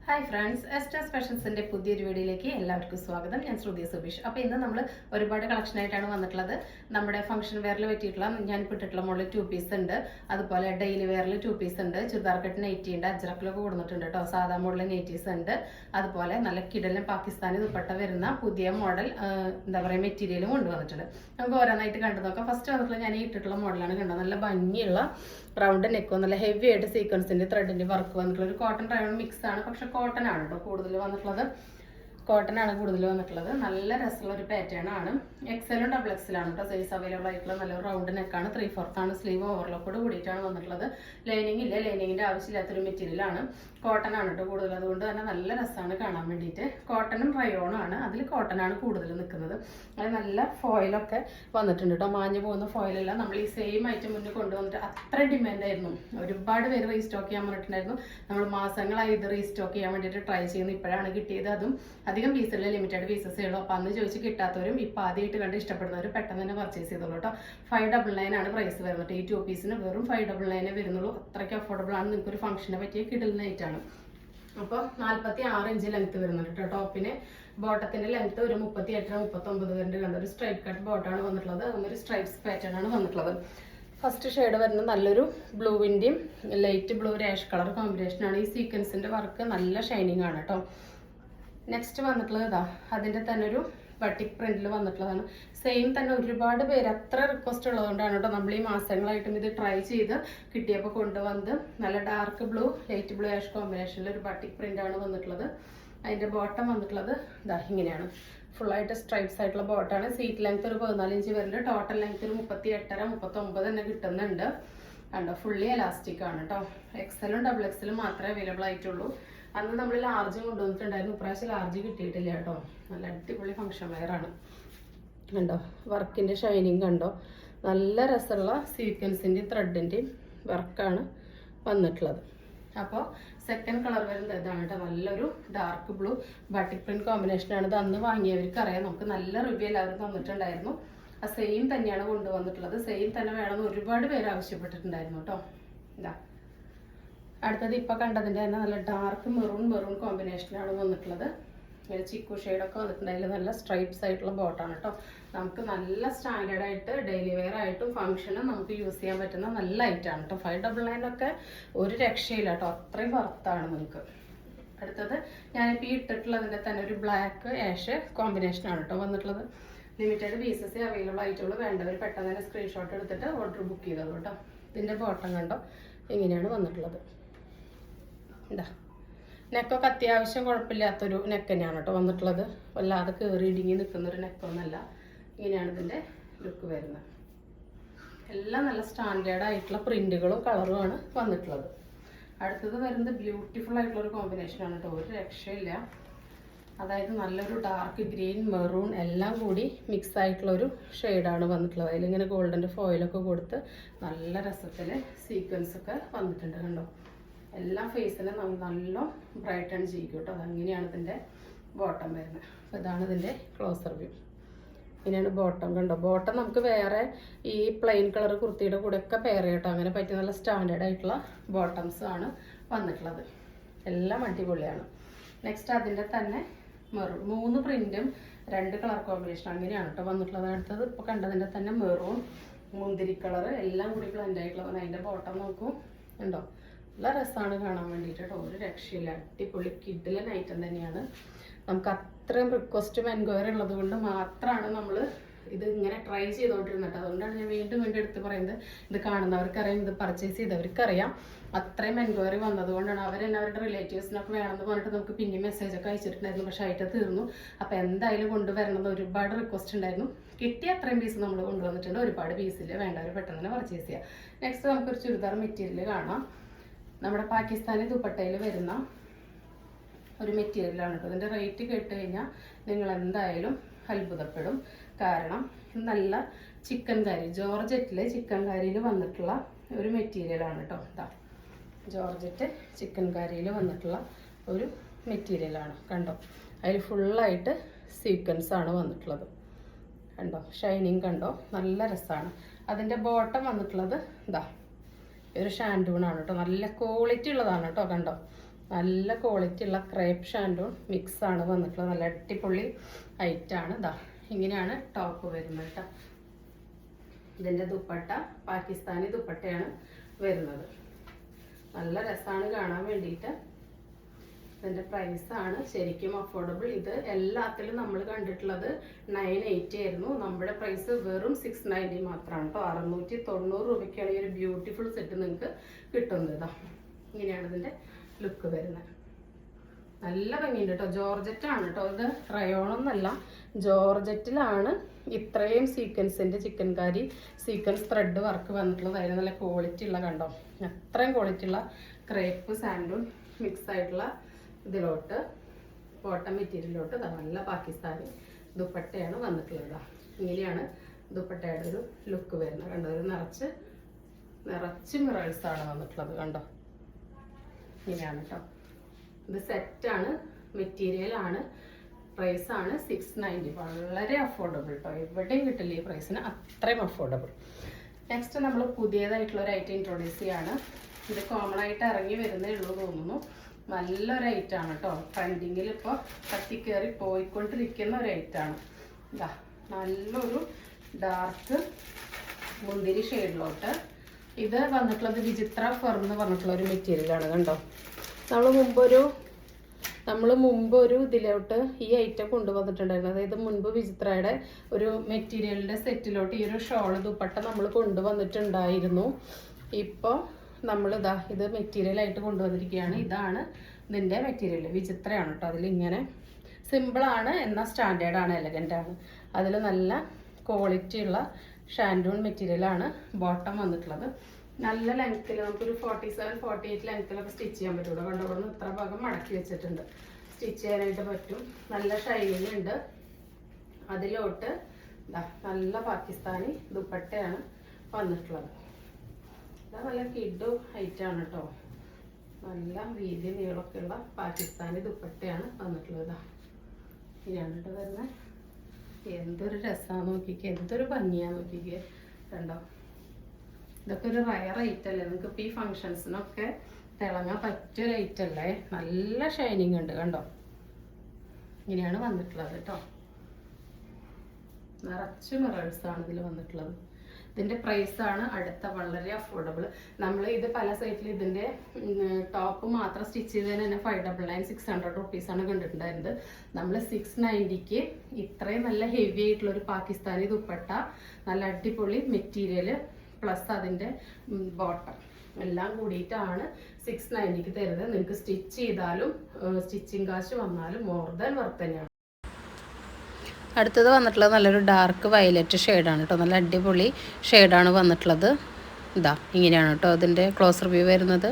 Hi friends, എസ്റ്റേഴ്സ് ഫാഷൻസിന്റെ പുതിയൊരു വീഡിയോയിലേക്ക് എല്ലാവർക്കും സ്വാഗതം. ഞാൻ ശ്രുതി സുബീഷ്. അപ്പോൾ ഇന്ന് നമ്മൾ ഒരുപാട് കളക്ഷൻ ആയിട്ടാണ് വന്നിട്ടുള്ളത്. നമ്മുടെ ഫംഗ്ഷൻ വെയറിൽ പറ്റിയിട്ടുള്ള ഞാൻ ഇട്ടിട്ടുള്ള മുകളിൽ 2 പീസ് ഉണ്ട്, അതുപോലെ ഡെയിലി വെയറിൽ 2 പീസ് ഉണ്ട്, ചുരിദാർ കട്ട് നൈറ്റി ഉണ്ട്, അജ്രക്കിലൊക്കെ കൊടുത്തിട്ടുണ്ട് കേട്ടോ. സാധാ മോഡൽ നൈറ്റീസ് ഉണ്ട്, അതുപോലെ നല്ല കിടലും പാകിസ്ഥാനി ദുപ്പട്ട വരുന്ന പുതിയ മോഡൽ എന്താ പറയുക മെറ്റീരിയലും കൊണ്ടുവന്നിട്ടുണ്ട്. നമുക്ക് ഓരോന്നായിട്ട് കണ്ടു നോക്കാം. ഫസ്റ്റ് വന്നിട്ടുള്ള ഞാൻ ഈ ഇട്ടിട്ടുള്ള മോഡലാണ് കണ്ടത്. നല്ല ഭംഗിയുള്ള റൗണ്ട് നെക്കും നല്ല ഹെവി ആയിട്ട് സീക്വൻസിന്റെ ത്രെഡിന്റെ വർക്ക് വന്നിട്ടുള്ള ഒരു കോട്ടൺ റയോൺ മിക്സ് ആണ്. പക്ഷെ കോട്ടൺ ആണ് കേട്ടോ കൂടുതൽ വന്നിട്ടുള്ളത്. നല്ല രസമുള്ള ഒരു പാറ്റേൺ ആണ്. എക്സലും ഡബിൾ എക്സലാണ് കേട്ടോ സൈസ് അവൈലബിൾ ആയിട്ടുള്ള. നല്ല റൗണ്ട് നെക്കാണ്. 3/4 ആണ് സ്ലീവ്. ഓവർലോക്കോട് കൂടിയിട്ടാണ് വന്നിട്ടുള്ളത്. ലൈനിങ് ഇല്ല, ലൈനിങ്ങിന്റെ ആവശ്യമില്ലാത്തൊരു മെറ്റീരിയൽ ആണ്. കോട്ടൺ ആണ് കേട്ടോ കൂടുതൽ. അതുകൊണ്ട് തന്നെ നല്ല രസമാണ് കാണാൻ വേണ്ടിയിട്ട്. കോട്ടണും റയോണും ആണ്. അതിൽ കോട്ടൺ ആണ് കൂടുതൽ നിൽക്കുന്നത്. അത് നല്ല ഫോയിലൊക്കെ വന്നിട്ടുണ്ട് കേട്ടോ. മാഞ്ഞു പോകുന്ന ഫോയിലല്ല. നമ്മൾ ഈ സെയിം ഐറ്റം മുന്നേ കൊണ്ടുവന്നിട്ട് അത്ര ഡിമാൻഡ് ആയിരുന്നു. ഒരുപാട് പേര് റീസ്റ്റോക്ക് ചെയ്യാൻ പറഞ്ഞിട്ടുണ്ടായിരുന്നു. നമ്മൾ മാസങ്ങളായി ഇത് റീസ്റ്റോക്ക് ചെയ്യാൻ വേണ്ടിയിട്ട് ട്രൈ ചെയ്യുന്നു. ഇപ്പോഴാണ് കിട്ടിയത്. അതും അധികം പീസുള്ള ലിമിറ്റഡ് പീസസേ ഉള്ളൂ. അപ്പം അന്ന് ചോദിച്ച് കിട്ടാത്തവരും ഇപ്പം ആദ്യമായിട്ട് കണ്ട് ഇഷ്ടപ്പെടുന്നവർ പെട്ടെന്ന് തന്നെ പർച്ചേസ് ചെയ്തോളൂ കേട്ടോ. 599 ആണ് പ്രൈസ് വരുന്നത്. ഈ 2 പീസിന് വെറും 599 വരുന്നുള്ളൂ. അത്രയ്ക്ക് അഫോർഡബിൾ ആണ്. നിങ്ങൾക്ക് ഒരു ഫംഗ്ഷനെ പറ്റിയ കിടലിനായിട്ടാണ്. അപ്പോൾ 46 ഇഞ്ച് ലെങ്ത് വരുന്നുണ്ട് കേട്ടോ. ടോപ്പിന് ബോട്ടത്തിന്റെ ലെങ്ത് ഒരു 38-39 വരുന്നുണ്ട്. കണ്ട ഒരു സ്ട്രൈപ്പ് കട്ട് ബോട്ടാണ് വന്നിട്ടുള്ളത്. അതൊന്നൊരു സ്ട്രൈപ്സ് പാറ്റേൺ ആണ് വന്നിട്ടുള്ളത്. ഫസ്റ്റ് ഷെയ്ഡ് വരുന്നത് നല്ലൊരു ബ്ലൂവിൻ്റെയും ലൈറ്റ് ബ്ലൂ രാഷ് കളർ കോമ്പിനേഷനാണ്. ഈ സീക്വൻസിന്റെ വർക്ക് നല്ല ഷൈനിങ് ആണ് കേട്ടോ. നെക്സ്റ്റ് വന്നിട്ടുള്ളത് ഇതാ അതിൻ്റെ തന്നെ ഒരു ബട്ടിക് പ്രിന്റിൽ വന്നിട്ടുള്ളതാണ്. സെയിം തന്നെ ഒരുപാട് പേര് അത്ര റിക്വസ്റ്റ് ഉള്ളതുകൊണ്ടാണ് കേട്ടോ നമ്മൾ ഈ മാസങ്ങളായിട്ടും ഇത് ട്രൈ ചെയ്ത് കിട്ടിയപ്പോൾ കൊണ്ടുവന്ന് നല്ല dark blue light blue ash കോമ്പിനേഷനിൽ ഒരു ബട്ടിക് പ്രിന്റ് ആണ് വന്നിട്ടുള്ളത്. അതിൻ്റെ ബോട്ടം വന്നിട്ടുള്ളത് ഇതാ ഇങ്ങനെയാണ്. ഫുള്ളായിട്ട് സ്ട്രൈപ്സ് ആയിട്ടുള്ള ബോട്ടാണ്. സീറ്റ് ലെങ്ത് ഒരു 14 ഇഞ്ച് വരുന്നുണ്ട്. ടോട്ടൽ ലെങ്ത് ഒരു 38-39 തന്നെ കിട്ടുന്നുണ്ട്. കണ്ടോ ഫുള്ളി എലാസ്റ്റിക് ആണ് കേട്ടോ. എക്സലും ഡബിൾ എക്സലും മാത്രമേ അവൈലബിൾ ആയിട്ടുള്ളൂ. അന്ന് നമ്മൾ ലാർജ് കൊണ്ടുവന്നിട്ടുണ്ടായിരുന്നു. ഇപ്രാവശ്യം ലാർജ് കിട്ടിയിട്ടില്ല കേട്ടോ. നല്ല അടിപൊളി ഫംഗ്ഷൻ വെയർ ആണ്. കണ്ടോ വർക്കിൻ്റെ ഷൈനിങ് കണ്ടോ. നല്ല രസമുള്ള സീക്വൻസിൻ്റെ ത്രെഡിൻ്റെയും വർക്കാണ് വന്നിട്ടുള്ളത്. അപ്പോൾ സെക്കൻഡ് കളർ വരുന്നത് ഇതാണ് കേട്ടോ. നല്ലൊരു ഡാർക്ക് ബ്ലൂ ബട്ടിക് പ്രിന്റ് കോമ്പിനേഷനാണ്. ഇത് അന്ന് വാങ്ങിയവർക്ക് അറിയാം. നമുക്ക് നല്ല റിവ്യൂ എല്ലാവരും തന്നിട്ടുണ്ടായിരുന്നു. ആ സെയിം തന്നെയാണ് കൊണ്ടുവന്നിട്ടുള്ളത്. സെയിം തന്നെ വേണമെന്ന് ഒരുപാട് പേര് ആവശ്യപ്പെട്ടിട്ടുണ്ടായിരുന്നു കേട്ടോ. ഇതാ അടുത്തത് ഇപ്പൊ കണ്ടതിന്റെ തന്നെ നല്ല ഡാർക്ക് മെറൂൺ കോമ്പിനേഷനാണ് വന്നിട്ടുള്ളത്. ചിക്കു ഷെയ്ഡൊക്കെ വന്നിട്ടുണ്ടായാലും നല്ല സ്ട്രൈപ്സ് ആയിട്ടുള്ള ബോട്ടാണ് കേട്ടോ. നമുക്ക് നല്ല സ്റ്റാൻഡേർഡ് ആയിട്ട് ഡെയിലി വെയർ ആയിട്ടും ഫംഗ്ഷനും നമുക്ക് യൂസ് ചെയ്യാൻ പറ്റുന്ന നല്ല ഐറ്റാണ് കേട്ടോ. 599 ഒക്കെ ഒരു രക്ഷയില്ല കേട്ടോ. അത്രയും വർത്താണ് നിങ്ങൾക്ക്. അടുത്തത് ഞാനിപ്പോൾ ഈ ഇട്ടിട്ടുള്ളതിൻ്റെ തന്നെ ഒരു ബ്ലാക്ക് ആഷ് കോമ്പിനേഷനാണ് കേട്ടോ വന്നിട്ടുള്ളത്. ലിമിറ്റഡ് പീസസ് അവൈലബിൾ ആയിട്ടുള്ളൂ. വേണ്ടവർ പെട്ടെന്ന് തന്നെ സ്ക്രീൻഷോട്ട് എടുത്തിട്ട് ഓർഡർ ബുക്ക് ചെയ്തോളൂ കേട്ടോ. ഇതിൻ്റെ ബോട്ടം കണ്ടോ ഇങ്ങനെയാണ് വന്നിട്ടുള്ളത്. എന്താ നെക്കൊക്കെ അത്യാവശ്യം കുഴപ്പമില്ലാത്തൊരു നെക്ക് തന്നെയാണ് കേട്ടോ വന്നിട്ടുള്ളത്. വല്ലാതെ കയറി ഇടുങ്ങി നിൽക്കുന്നൊരു നെക്കൊന്നല്ല. ഇങ്ങനെയാണ് ഇതിൻ്റെ ലുക്ക് വരുന്നത്. എല്ലാം നല്ല സ്റ്റാൻഡേർഡ് ആയിട്ടുള്ള പ്രിന്റുകളും കളറുമാണ് വന്നിട്ടുള്ളത്. അടുത്തത് വരുന്നത് ബ്യൂട്ടിഫുൾ ആയിട്ടുള്ള ഒരു കോമ്പിനേഷനാണ് കേട്ടോ. ഒരു രക്ഷയില്ല. അതായത് നല്ലൊരു ഡാർക്ക് ഗ്രീൻ മെറൂൺ എല്ലാം കൂടി മിക്സ് ആയിട്ടുള്ളൊരു ഷെയ്ഡാണ് വന്നിട്ടുള്ളത്. അതിലിങ്ങനെ ഗോൾഡൻ്റെ ഫോയിലൊക്കെ കൊടുത്ത് നല്ല രസത്തിൽ സീക്വൻസ് ഒക്കെ വന്നിട്ടുണ്ട് കണ്ടോ. എല്ലാ ഫേസിലും നമ്മൾ നല്ല ബ്രൈറ്റൺ ചെയ്യും കേട്ടോ. അതങ്ങനെയാണ് ഇതിൻ്റെ ബോട്ടം വരുന്നത്. അപ്പോൾ ഇതാണ് ഇതിൻ്റെ ക്ലോസർ വ്യൂ. ഇങ്ങനെയാണ് ബോട്ടം കണ്ടോ. ബോട്ടം നമുക്ക് വേറെ ഈ പ്ലെയിൻ കളർ കുർത്തിയുടെ കൂടെ ഒക്കെ പെയർ കേട്ടോ. അങ്ങനെ പറ്റിയ നല്ല സ്റ്റാൻഡേർഡ് ആയിട്ടുള്ള ബോട്ടംസ് ആണ് വന്നിട്ടുള്ളത്. എല്ലാം അടിപൊളിയാണ്. നെക്സ്റ്റ് അതിൻ്റെ തന്നെ മെറൂൺ 3 പ്രിന്റും 2 കളർ കോമ്പിനേഷൻ അങ്ങനെയാണ് കേട്ടോ വന്നിട്ടുള്ളത്. അടുത്തത് ഇപ്പോൾ കണ്ടതിൻ്റെ തന്നെ മെറൂൺ മുന്തിരി കളർ എല്ലാം കൂടി ബ്ലെൻഡ് ആയിട്ടുള്ളതാണ്. അതിൻ്റെ ബോട്ടം നോക്കൂ ഉണ്ടോ. നല്ല രസമാണ് കാണാൻ വേണ്ടിയിട്ട് കേട്ടോ. ഒരു രക്ഷയില്ല. അടിപൊളി കിഡിലൻ ഐറ്റം തന്നെയാണ്. നമുക്ക് അത്രയും റിക്വസ്റ്റും എൻക്വയറി ഉള്ളത് കൊണ്ട് മാത്രമാണ് നമ്മൾ ഇത് ഇങ്ങനെ ട്രൈ ചെയ്തുകൊണ്ടിരുന്നത്. അതുകൊണ്ടാണ് ഞാൻ വീണ്ടും എടുത്ത് പറയുന്നത്. ഇത് കാണുന്നവർക്കറിയാം, ഇത് പർച്ചേസ് ചെയ്തവർക്കറിയാം. അത്രയും എൻക്വയറി വന്നതുകൊണ്ടാണ് അവരെന്നെ അവരുടെ റിലേറ്റീവ്സിനൊക്കെ വേണമെന്ന് പറഞ്ഞിട്ട് നമുക്ക് പിന്നെ മെസ്സേജൊക്കെ അയച്ചിട്ടുണ്ടായിരുന്നു. പക്ഷേ ആയിട്ട് തീർന്നു. അപ്പോൾ എന്തായാലും കൊണ്ടുവരണമെന്ന് ഒരുപാട് റിക്വസ്റ്റ് ഉണ്ടായിരുന്നു. കിട്ടിയ അത്രയും പീസ് നമ്മൾ കൊണ്ടുവന്നിട്ടുണ്ട്. ഒരുപാട് പീസിൽ വേണ്ടവർ പെട്ടെന്ന് തന്നെ പർച്ചേസ് ചെയ്യുക. നെക്സ്റ്റ് നമുക്കൊരു ചുരിദാർ മെറ്റീരിയൽ കാണാം. നമ്മുടെ പാകിസ്ഥാനി ദുപ്പട്ടയിൽ വരുന്ന ഒരു മെറ്റീരിയലാണ് കേട്ടോ. ഇതിൻ്റെ റേറ്റ് കേട്ട് കഴിഞ്ഞാൽ നിങ്ങൾ എന്തായാലും അത്ഭുതപ്പെടും. കാരണം നല്ല ചിക്കൻ കാരി ജോർജറ്റിലെ ചിക്കൻ കാരിയിൽ വന്നിട്ടുള്ള ഒരു മെറ്റീരിയലാണ് കേട്ടോ. ഇതാ ജോർജറ്റ് ചിക്കൻ കാരിയിൽ വന്നിട്ടുള്ള ഒരു മെറ്റീരിയലാണ് കണ്ടോ. അതിൽ ഫുള്ളായിട്ട് സീക്വൻസ് ആണ് വന്നിട്ടുള്ളത് കണ്ടോ. ഷൈനിങ് കണ്ടോ. നല്ല രസമാണ്. അതിൻ്റെ ബോട്ടം വന്നിട്ടുള്ളത് ഇതാ ഒരു ഷാൻഡൂണാണ് കേട്ടോ. നല്ല ക്വാളിറ്റി ഉള്ളതാണ് കേട്ടോ. കണ്ടോ നല്ല ക്വാളിറ്റി ഉള്ള ക്രേപ്പ് ഷാൻഡൂൺ മിക്സ് ആണ് വന്നിട്ടുള്ളത്. നല്ല അടിപൊളി ഐറ്റാണ്. ഇതാ ഇങ്ങനെയാണ് ടോപ്പ് വരുന്നത് കേട്ടോ. ഇതിൻ്റെ ദുപ്പട്ട പാകിസ്ഥാനി ദുപ്പട്ടയാണ് വരുന്നത്. നല്ല രസമാണ് കാണാൻ വേണ്ടിയിട്ട്. ഇതിൻ്റെ പ്രൈസാണ് ശരിക്കും അഫോർഡബിൾ. ഇത് എല്ലാത്തിലും നമ്മൾ കണ്ടിട്ടുള്ളത് 980 ആയിരുന്നു. നമ്മുടെ പ്രൈസ് വെറും 690 മാത്രമാണ് കേട്ടോ. 690 രൂപയ്ക്കാണ് ഈ ഒരു ബ്യൂട്ടിഫുൾ സെറ്റ് നിങ്ങൾക്ക് കിട്ടുന്നത്. ഇതാ ഇങ്ങനെയാണ് ഇതിൻ്റെ ലുക്ക് വരുന്നത്. നല്ല ഭംഗിയുണ്ട് കേട്ടോ. ജോർജറ്റാണ് കേട്ടോ. ഇത് റയോണൊന്നല്ല, ജോർജറ്റിലാണ് ഇത്രയും സീക്വൻസിൻ്റെ chikankari sequence thread work വന്നിട്ടുള്ളത്. അതിന് നല്ല ക്വാളിറ്റി ഉള്ള കണ്ടോ, അത്രയും ക്വാളിറ്റി ഉള്ള ക്രേപ്പ് സാൻഡൂൺ മിക്സ് ആയിട്ടുള്ള ഇതിലോട്ട് കോട്ടൺ മെറ്റീരിയലിലോട്ട് നല്ല പാകിസ്ഥാനി ദുപ്പട്ടയാണ് വന്നിട്ടുള്ളത്. ഇങ്ങനെയാണ് ദുപ്പട്ടയുടെ ഒരു ലുക്ക് വരുന്നത്. കണ്ടോ, ഒരു നിറച്ച് മിറേഴ്സാണ് വന്നിട്ടുള്ളത്. കണ്ടോ, ഇങ്ങനെയാണ് കേട്ടോ. ഇത് സെറ്റാണ്, മെറ്റീരിയലാണ്, പ്രൈസാണ് 690. വളരെ അഫോർഡബിൾ കേട്ടോ. എവിടെയും കിട്ടില്ല ഈ പ്രൈസിന്, അത്രയും അഫോർഡബിൾ. നെക്സ്റ്റ് നമ്മൾ പുതിയതായിട്ടുള്ള ഒരു ഐറ്റം ഇൻട്രൊഡ്യൂസ് ചെയ്യാണ്. ഇത് കോമൺ ആയിട്ട് ഇറങ്ങി വരുന്നേ ഉള്ളൂ തോന്നുന്നു. നല്ലൊരു ഐറ്റാണ് കേട്ടോ. ട്രെൻഡിങ്ങിൽ ഇപ്പോൾ കത്തിക്കയറി പോയിക്കൊണ്ടിരിക്കുന്ന ഒരു ഐറ്റാണ്. ഇതാ നല്ലൊരു ഡാർക്ക് മുന്തിരി ഷെയ്ഡിലോട്ട് ഇത് വന്നിട്ടുള്ളത് വിചിത്ര ഫെർ എന്ന് പറഞ്ഞിട്ടുള്ള ഒരു മെറ്റീരിയലാണ്. കണ്ടോ, നമ്മൾ മുമ്പൊരു ഇതിലോട്ട് ഈ ഐറ്റം കൊണ്ടുവന്നിട്ടുണ്ടായിരുന്നു. അതായത് മുൻപ് വിചിത്രയുടെ ഒരു മെറ്റീരിയലിൻ്റെ സെറ്റിലോട്ട് ഈ ഒരു ഷോള് ദുപ്പട്ട നമ്മൾ കൊണ്ടുവന്നിട്ടുണ്ടായിരുന്നു. ഇപ്പോൾ നമ്മളിതാ ഇത് മെറ്റീരിയലായിട്ട് കൊണ്ടുവന്നിരിക്കുകയാണ്. ഇതാണ് ഇതിൻ്റെ മെറ്റീരിയൽ. വിചിത്രയാണ് കേട്ടോ. അതിലിങ്ങനെ സിമ്പിളാണ്, എന്നാൽ സ്റ്റാൻഡേർഡാണ്, എലഗൻ്റാണ്. അതിൽ നല്ല ക്വാളിറ്റി ഉള്ള ഷാൻഡൂൺ മെറ്റീരിയലാണ് ബോട്ടം വന്നിട്ടുള്ളത്. നല്ല ലെങ്ത്തിൽ നമുക്കൊരു 47-48 ലെങ്ത്തിലൊക്കെ സ്റ്റിച്ച് ചെയ്യാൻ പറ്റുള്ളൂ. കണ്ടുകൊണ്ട് ഇത്ര ഭാഗം മടക്കി വെച്ചിട്ടുണ്ട്, സ്റ്റിച്ച് ചെയ്യാനായിട്ട് പറ്റും. നല്ല ഷൈനിങ് ഉണ്ട്. അതിലോട്ട് നല്ല പാകിസ്ഥാനി ദുപ്പട്ടയാണ് വന്നിട്ടുള്ളത്. ഇതാ നല്ല കിഡു ഹൈറ്റാണ് കേട്ടോ. നല്ല വീതി നീളമൊക്കെ ഉള്ള പാകിസ്ഥാനി ദുപ്പട്ടയാണ് വന്നിട്ടുള്ളത്. ഇതാണ് കേട്ടോ വരുന്നത്. എന്തൊരു രസമാണെന്ന് നോക്കിക്കേ, എന്തൊരു ഭംഗിയാന്ന് നോക്കിക്കേ. കണ്ടോ, ഇതൊക്കെ ഒരു റയർ ഐറ്റം അല്ലേ. നിങ്ങൾക്ക് ഇപ്പോൾ ഈ ഫങ്ഷൻസിനൊക്കെ തിളങ്ങാൻ പറ്റിയൊരു ഐറ്റം അല്ലേ. നല്ല ഷൈനിങ് ഉണ്ട്. കണ്ടോ, ഇങ്ങനെയാണ് വന്നിട്ടുള്ളത് കേട്ടോ. നിറച്ച് മിറേഴ്സാണ് ഇതിൽ വന്നിട്ടുള്ളത്. ഇതിൻ്റെ പ്രൈസാണ് അടുത്ത വളരെ അഫോർഡബിൾ. നമ്മൾ ഇത് പല സൈറ്റിൽ ഇതിൻ്റെ ടോപ്പ് മാത്രം സ്റ്റിച്ച് ചെയ്തതിന് തന്നെ 599 600 റുപ്പീസാണ് കണ്ടിട്ടുണ്ടായിരുന്നത്. നമ്മൾ 690ക്ക് ഇത്രയും നല്ല ഹെവി ആയിട്ടുള്ളൊരു പാകിസ്ഥാനി ദുപ്പട്ട, നല്ല അടിപൊളി മെറ്റീരിയൽ പ്ലസ് അതിൻ്റെ ബോട്ടം എല്ലാം കൂടിയിട്ടാണ് 690ക്ക് തരുന്നത്. നിങ്ങൾക്ക് സ്റ്റിച്ച് ചെയ്താലും സ്റ്റിച്ചിങ് കാശ് വന്നാലും മോർ ദാൻ വർത്ത് തന്നെയാണ്. അടുത്തത് വന്നിട്ടുള്ളത് നല്ലൊരു ഡാർക്ക് വയലറ്റ് ഷെയ്ഡാണ് കേട്ടോ. നല്ല അടിപൊളി ഷെയ്ഡാണ് വന്നിട്ടുള്ളത്. ഇതാ ഇങ്ങനെയാണ് കേട്ടോ അതിൻ്റെ ക്ലോസ് റിവ്യൂ വരുന്നത്.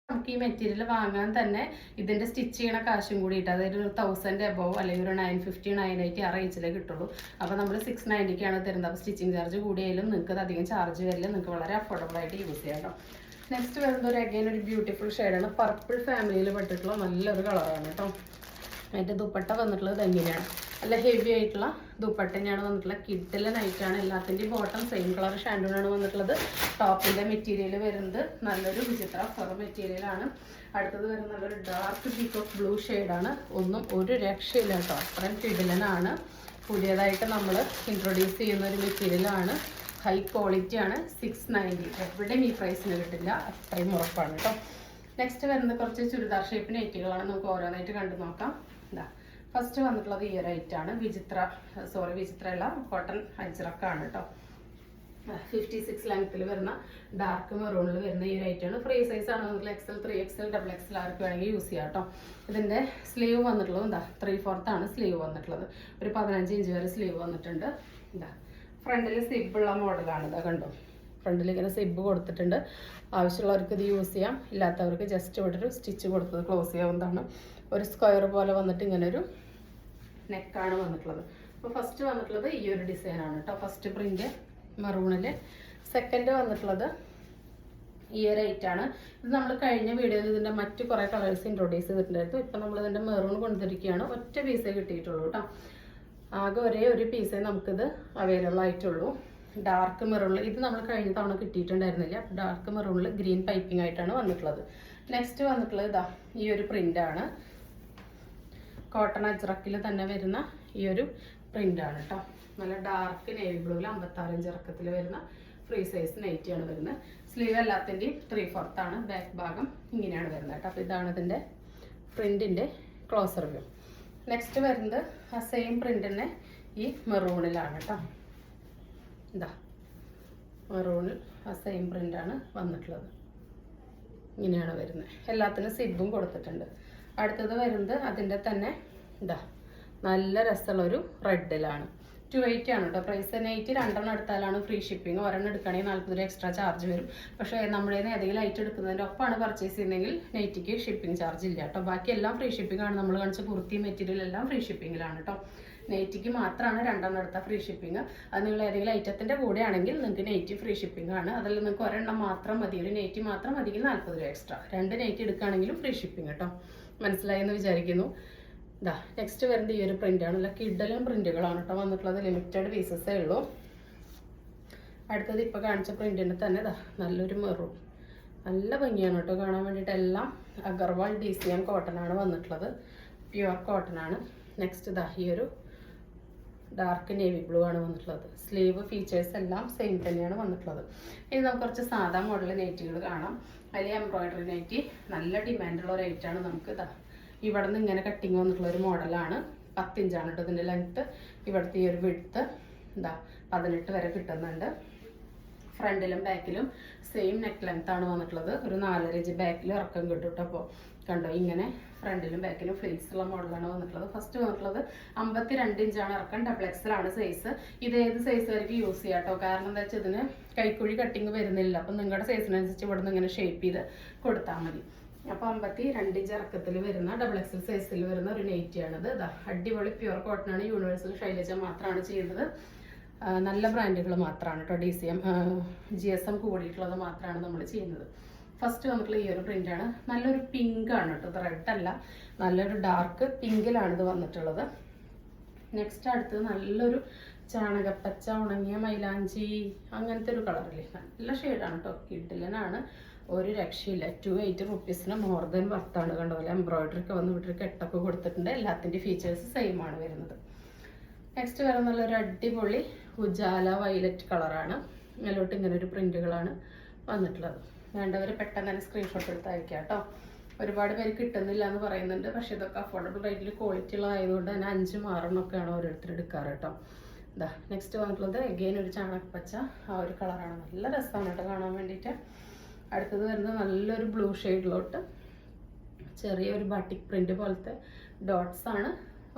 നമുക്ക് ഈ മെറ്റീരിയൽ വാങ്ങാൻ തന്നെ ഇതിൻ്റെ സ്റ്റിച്ച് ചെയ്യണ കാശും കൂടിയിട്ട്, അതായത് ഒരു 1000 എബോവ് അല്ലെങ്കിൽ ഒരു 950 980 ആ റേഞ്ചിലേ കിട്ടുള്ളൂ. അപ്പോൾ നമ്മൾ 690ക്കാണ് തരുന്നത്. അപ്പോൾ സ്റ്റിച്ചിങ് ചാർജ് കൂടിയാലും നിങ്ങൾക്ക് അത് അധികം ചാർജ് വരില്ല. നിങ്ങൾക്ക് വളരെ അഫോർഡബിൾ ആയിട്ട് യൂസ് ചെയ്യാം കേട്ടോ. നെക്സ്റ്റ് വരുന്നത് ഒരു ബ്യൂട്ടിഫുൾ ഷെയ്ഡാണ്. പർപ്പിൾ ഫാമിലിയിൽ പെട്ടിട്ടുള്ള നല്ലൊരു കളറാണ് കേട്ടോ. അതിൻ്റെ ദുപ്പട്ട വന്നിട്ടുള്ളത് എങ്ങനെയാണ്, നല്ല ഹെവി ആയിട്ടുള്ള ദുപ്പട്ട തന്നെയാണ് വന്നിട്ടുള്ളത്. കിഡിലെ നൈറ്റാണ്. എല്ലാത്തിൻ്റെയും ബോട്ടം സെയിം കളർ ഷാൻഡൂണാണ് വന്നിട്ടുള്ളത്. ടോപ്പിൻ്റെ മെറ്റീരിയൽ വരുന്നത് നല്ലൊരു വിചിത്ര ഫെർ മെറ്റീരിയലാണ്. അടുത്തത് വരുന്ന നല്ലൊരു ഡാർക്ക് പീക്കോക്ക് ബ്ലൂ ഷെയ്ഡാണ്. ഒന്നും ഒരു രക്ഷയില്ല കേട്ടോ. അത്രയും കിഡിലനാണ്. പുതിയതായിട്ട് നമ്മൾ ഇൻട്രൊഡ്യൂസ് ചെയ്യുന്ന ഒരു മെറ്റീരിയലാണ്. ഹൈ ക്വാളിറ്റി ആണ്. 690 എവിടെയും ഈ പ്രൈസിന് കിട്ടില്ല, അത്രയും ഉറപ്പാണ് കേട്ടോ. നെക്സ്റ്റ് വരുന്നത് കുറച്ച് ചുരിദാർ ഷേപ്പ് നൈറ്റുകളാണ്. നമുക്ക് ഓരോന്നായിട്ട് കണ്ടു നോക്കാം. ഇതാ ഫസ്റ്റ് വന്നിട്ടുള്ളത് ഈ ഒരു ഐറ്റാണ്. വിചിത്ര അല്ല, കോട്ടൺ അജ്രക്കാണ് കേട്ടോ. 56 ലെങ്ത്തിൽ വരുന്ന ഡാർക്ക് മെറൂണിൽ വരുന്ന ഈ ഒരു ഐറ്റാണ്. ഫ്രീ സൈസാണ് വന്നിട്ടുള്ള XL 3XL XXL ആർക്ക് വേണമെങ്കിൽ യൂസ് ചെയ്യാം കേട്ടോ. ഇതിൻ്റെ സ്ലീവ് വന്നിട്ടുള്ളത് എന്താ 3/4 ആണ് സ്ലീവ് വന്നിട്ടുള്ളത്. ഒരു 15 ഇഞ്ച് വരെ സ്ലീവ് വന്നിട്ടുണ്ട്. ഇതാ ഫ്രണ്ടിൽ സിബുള്ള മോഡലാണ്. ഇതാ കണ്ടോ, ഫ്രണ്ടിൽ ഇങ്ങനെ സിബ് കൊടുത്തിട്ടുണ്ട്. ആവശ്യമുള്ളവർക്ക് ഇത് യൂസ് ചെയ്യാം, ഇല്ലാത്തവർക്ക് ജസ്റ്റ് ഇവിടെ ഒരു സ്റ്റിച്ച് കൊടുത്തത് ക്ലോസ് ചെയ്യാവുന്നതാണ്. ഒരു സ്ക്വയർ പോലെ വന്നിട്ട് ഇങ്ങനെ ഒരു നെക്കാണ് വന്നിട്ടുള്ളത്. അപ്പോൾ ഫസ്റ്റ് വന്നിട്ടുള്ളത് ഈ ഒരു ഡിസൈനാണ് കേട്ടോ. First print മെറൂണിൽ. സെക്കൻഡ് വന്നിട്ടുള്ളത് ഈ ഒരു ഐറ്റാണ്. ഇത് നമ്മൾ കഴിഞ്ഞ വീഡിയോയിൽ ഇതിൻ്റെ മറ്റു കുറേ കളേഴ്സ് ഇൻട്രൊഡ്യൂസ് ചെയ്തിട്ടുണ്ടായിരുന്നു. ഇപ്പം നമ്മൾ ഇതിൻ്റെ മെറൂൺ കൊണ്ടുവരികയാണ്. ഒറ്റ പീസേ കിട്ടിയിട്ടുള്ളൂ കേട്ടോ. ആകെ ഒരേ ഒരു പീസേ നമുക്കിത് അവൈലബിൾ ആയിട്ടുള്ളൂ. ഡാർക്ക് മെറൂണിൽ, ഇത് നമ്മൾ കഴിഞ്ഞ തവണ കിട്ടിയിട്ടുണ്ടായിരുന്നില്ല. ഡാർക്ക് മെറൂണിൽ ഗ്രീൻ പൈപ്പിംഗ് ആയിട്ടാണ് വന്നിട്ടുള്ളത്. നെക്സ്റ്റ് വന്നിട്ടുള്ളത് ഇതാ ഈ ഒരു പ്രിൻ്റാണ്. കോട്ടൺ അജ്രക്കിൽ തന്നെ വരുന്ന ഈ ഒരു പ്രിൻ്റാണ് കേട്ടോ. നല്ല ഡാർക്ക് നേവി ബ്ലൂവിൽ 56 ഇഞ്ച് ഇറക്കത്തിൽ വരുന്ന ഫ്രീ സൈസ് നൈറ്റിയാണ് വരുന്നത്. സ്ലീവ് എല്ലാത്തിൻ്റെയും 3/4 ആണ്. ബാക്ക് ഭാഗം ഇങ്ങനെയാണ് വരുന്നത് കേട്ടോ. അപ്പോൾ ഇതാണ് ഇതിൻ്റെ പ്രിൻറ്റിൻ്റെ ക്ലോസർ വ്യൂ. നെക്സ്റ്റ് വരുന്നത് ആ സെയിം പ്രിൻ്റ് തന്നെ ഈ മെറൂണിലാണ് കേട്ടോ. ഇതാ മെറൂണിൽ ആ സെയിം പ്രിൻ്റാണ് വന്നിട്ടുള്ളത്. ഇങ്ങനെയാണ് വരുന്നത്. എല്ലാത്തിനും സിബും കൊടുത്തിട്ടുണ്ട്. അടുത്തത് വരുന്നത് അതിൻ്റെ തന്നെ ഇതാ നല്ല രസമുള്ളൊരു റെഡിലാണ്. 280 ആണ് കേട്ടോ പ്രൈസ്. നൈറ്റ് 2 എടുത്താലാണ് ഫ്രീ ഷിപ്പിംഗ്. ഒരെണ്ണം എടുക്കുകയാണെങ്കിൽ 40 രൂപ എക്സ്ട്രാ ചാർജ് വരും. പക്ഷേ നമ്മുടെ ഏതെങ്കിലും ലൈറ്റ് എടുക്കുന്നതിൻ്റെ ഒപ്പമാണ് പർച്ചേസ് ചെയ്യുന്നതെങ്കിൽ നൈറ്റിക്ക് ഷിപ്പിംഗ് ചാർജ് ഇല്ല കേട്ടോ. ബാക്കി എല്ലാം ഫ്രീ ഷിപ്പിംഗ് ആണ്. നമ്മൾ കാണിച്ച കുർത്തി മെറ്റീരിയൽ എല്ലാം ഫ്രീ ഷിപ്പിങ്ങിലാണ് കേട്ടോ. നൈറ്റിക്ക് മാത്രമാണ് 2 എടുത്താൽ ഫ്രീ ഷിപ്പിംഗ്. അത് നിങ്ങൾ ഏതെങ്കിലും ഐറ്റത്തിൻ്റെ കൂടെ ആണെങ്കിൽ നിങ്ങൾക്ക് നൈറ്റി ഫ്രീ ഷിപ്പിംഗ് ആണ്. അതല്ല നിങ്ങൾക്ക് ഒരെണ്ണം മാത്രം മതി, ഒരു നൈറ്റി മാത്രം മതിയെങ്കിൽ 40 രൂപ എക്സ്ട്രാ. 2 നൈറ്റി എടുക്കുകയാണെങ്കിലും ഫ്രീ ഷിപ്പിംഗ് കേട്ടോ. മനസ്സിലായെന്ന് വിചാരിക്കുന്നു. ഇതാ നെക്സ്റ്റ് വരുന്നത് ഈ ഒരു പ്രിൻ്റാണ്. നല്ല കിഡലും പ്രിൻറ്റുകളാണ് കേട്ടോ വന്നിട്ടുള്ളത്. ലിമിറ്റഡ് പീസസേ ഉള്ളൂ. അടുത്തത് ഇപ്പോൾ കാണിച്ച പ്രിൻറ്റിൻ്റെ തന്നെ ഇതാ നല്ലൊരു മെറൂൺ. നല്ല ഭംഗിയാണ് കേട്ടോ കാണാൻ വേണ്ടിയിട്ട്. എല്ലാം അഗർവാൾ DCM കോട്ടനാണ് വന്നിട്ടുള്ളത്. പ്യുവർ കോട്ടനാണ്. നെക്സ്റ്റ് ഇതാ ഈ ഒരു ഡാർക്ക് നേവി ബ്ലൂ ആണ് വന്നിട്ടുള്ളത്. സ്ലീവ് ഫീച്ചേഴ്സ് എല്ലാം സെയിം തന്നെയാണ് വന്നിട്ടുള്ളത്. ഇനി നമുക്ക് കുറച്ച് സാധാ മോഡൽ നൈറ്റികൾ കാണാം. അതിൽ എംബ്രോയിഡറി നൈറ്റി നല്ല ഡിമാൻഡുള്ള ഒരു ഐറ്റാണ്. നമുക്ക് ഇതാ ഇവിടെ നിന്ന് ഇങ്ങനെ കട്ടിങ് വന്നിട്ടുള്ള ഒരു മോഡലാണ്. 10 ഇഞ്ചാണ് കേട്ടോ ഇതിൻ്റെ ലെങ്ത്ത്. ഇവിടുത്തെ ഈ ഒരു വിഡ്ത്ത് എന്താ 18 വരെ കിട്ടുന്നുണ്ട്. ഫ്രണ്ടിലും ബാക്കിലും സെയിം നെക്ക് ലെങ്ത് ആണ് വന്നിട്ടുള്ളത്. ഒരു 4.5 ഇഞ്ച് ബാക്കിൽ ഇറക്കം കിട്ടും കേട്ടോ. അപ്പോൾ കണ്ടോ ഇങ്ങനെ ഫ്രണ്ടിലും ബാക്കിലും ഫ്ലേസ് ഉള്ള മോഡലാണ് വന്നിട്ടുള്ളത്. ഫസ്റ്റ് വന്നിട്ടുള്ളത് 52 ഇഞ്ചാണ് ഇറക്കം. XXL ആണ് സൈസ്. ഇത് ഏത് സൈസ് വരെയും യൂസ് ചെയ്യാം കേട്ടോ. കാരണം എന്താ വെച്ചാൽ ഇതിന് കൈക്കുഴി കട്ടിങ് വരുന്നില്ല. അപ്പം നിങ്ങളുടെ സൈസിനനുസരിച്ച് ഇവിടെ നിന്ന് ഇങ്ങനെ ഷേപ്പ് ചെയ്ത് കൊടുത്താൽ മതി. അപ്പോൾ 52 ഇഞ്ച് ഇറക്കത്തിൽ വരുന്ന XXL സൈസിൽ വരുന്ന ഒരു നൈറ്റിയാണിത്. ഇതാ അടിപൊളി പ്യുവർ കോട്ടനാണ്. യൂണിവേഴ്സൽ ശൈലജ മാത്രമാണ് ചെയ്യുന്നത്. നല്ല ബ്രാൻഡുകൾ മാത്രമാണ് കേട്ടോ. DCM GSM കൂടിയിട്ടുള്ളത് മാത്രമാണ് നമ്മൾ ചെയ്യുന്നത്. ഫസ്റ്റ് വന്നിട്ടുള്ള ഈ ഒരു പ്രിൻ്റാണ്. നല്ലൊരു പിങ്ക് ആണ് കേട്ടോ. ഇത് റെഡ് അല്ല, നല്ലൊരു ഡാർക്ക് പിങ്കിലാണ് ഇത് വന്നിട്ടുള്ളത്. നെക്സ്റ്റ് അടുത്തത് നല്ലൊരു ചാണകപ്പച്ച, ഉണങ്ങിയ മൈലാഞ്ചി, അങ്ങനത്തെ ഒരു കളറില്ലേ, നല്ല ഷെയ്ഡാണ് കേട്ടോ. കിഡിലനാണ്, ഒരു രക്ഷയില്ല. 280 റുപ്പീസിന് മോർ ദാൻ വർത്താണ്. കണ്ടപോലെ എംബ്രോയിഡറി ഒക്കെ വന്ന് വിട്ടൊരു കെട്ടൊക്കെ കൊടുത്തിട്ടുണ്ട്. എല്ലാത്തിൻ്റെ ഫീച്ചേഴ്സ് സെയിം ആണ് വരുന്നത്. നെക്സ്റ്റ് വരുന്ന നല്ലൊരു അടിപൊളി ഉജാല വയലറ്റ് കളറാണ്. അതിലോട്ട് ഇങ്ങനെ ഒരു പ്രിന്റുകളാണ് വന്നിട്ടുള്ളത്. വേണ്ടവർ പെട്ടെന്ന് തന്നെ സ്ക്രീൻഷോട്ട് എടുത്ത് അയക്കാം കേട്ടോ. ഒരുപാട് പേര് കിട്ടുന്നില്ല എന്ന് പറയുന്നുണ്ട്. പക്ഷേ ഇതൊക്കെ അഫോർഡബിൾ റേറ്റിൽ ക്വാളിറ്റി ഉള്ളതായതുകൊണ്ട് തന്നെ 5 6 ഓരോരുത്തർ എടുക്കാറ് കേട്ടോ. ഇതാ നെക്സ്റ്റ് വന്നിട്ടുള്ളത് എഗെയിൻ ഒരു ചാണകപ്പച്ച, ആ ഒരു കളറാണ്. നല്ല രസമാണ് കേട്ടോ കാണാൻ വേണ്ടിയിട്ട്. അടുത്തത് വരുന്നത് നല്ലൊരു ബ്ലൂ ഷെയ്ഡിലോട്ട് ചെറിയൊരു ബാട്ടിക് പ്രിന്റ് പോലത്തെ ഡോട്ട്സ് ആണ്